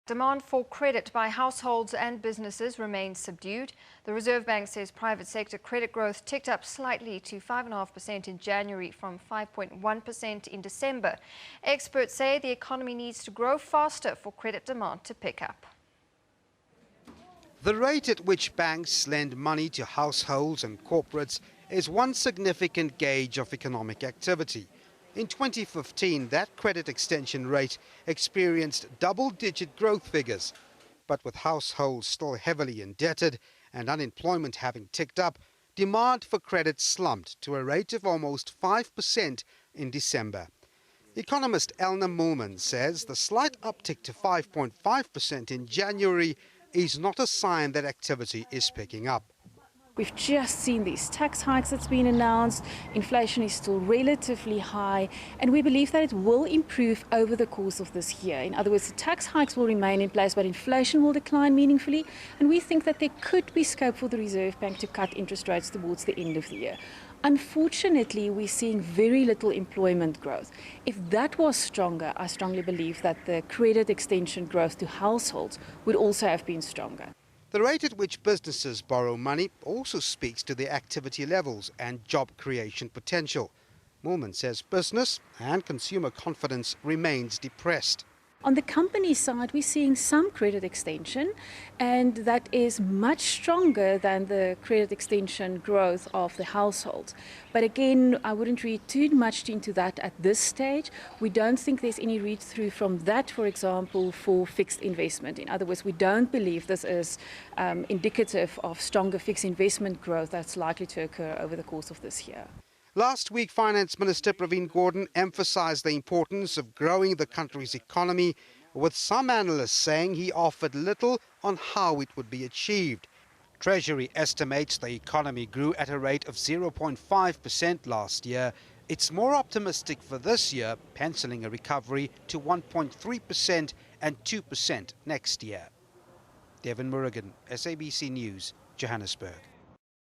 Demand for credit by households and businesses remains subdued. The Reserve Bank says private sector credit growth ticked up slightly to 5.5% in January from 5.1% in December. Experts say the economy needs to grow faster for credit demand to pick up. The rate at which banks lend money to households and corporates is one significant gauge of economic activity. In 2015, that credit extension rate experienced double-digit growth figures. But with households still heavily indebted and unemployment having ticked up, demand for credit slumped to a rate of almost 5% in December. Economist Elna Moolman says the slight uptick to 5.5% in January is not a sign that activity is picking up. We've just seen these tax hikes that's been announced. Inflation is still relatively high, and we believe that it will improve over the course of this year. In other words, the tax hikes will remain in place, but inflation will decline meaningfully, and we think that there could be scope for the Reserve Bank to cut interest rates towards the end of the year. Unfortunately, we're seeing very little employment growth. If that was stronger, I strongly believe that the credit extension growth to households would also have been stronger. The rate at which businesses borrow money also speaks to the activity levels and job creation potential. Moolman says business and consumer confidence remains depressed. On the company side, we're seeing some credit extension, and that is much stronger than the credit extension growth of the households. But again, I wouldn't read too much into that at this stage. We don't think there's any read-through from that, for example, for fixed investment. In other words, we don't believe this is indicative of stronger fixed investment growth that's likely to occur over the course of this year. Last week, Finance Minister Pravin Gordhan emphasized the importance of growing the country's economy, with some analysts saying he offered little on how it would be achieved. Treasury estimates the economy grew at a rate of 0.5% last year. It's more optimistic for this year, penciling a recovery to 1.3% and 2% next year. Devin Murugan, SABC News, Johannesburg.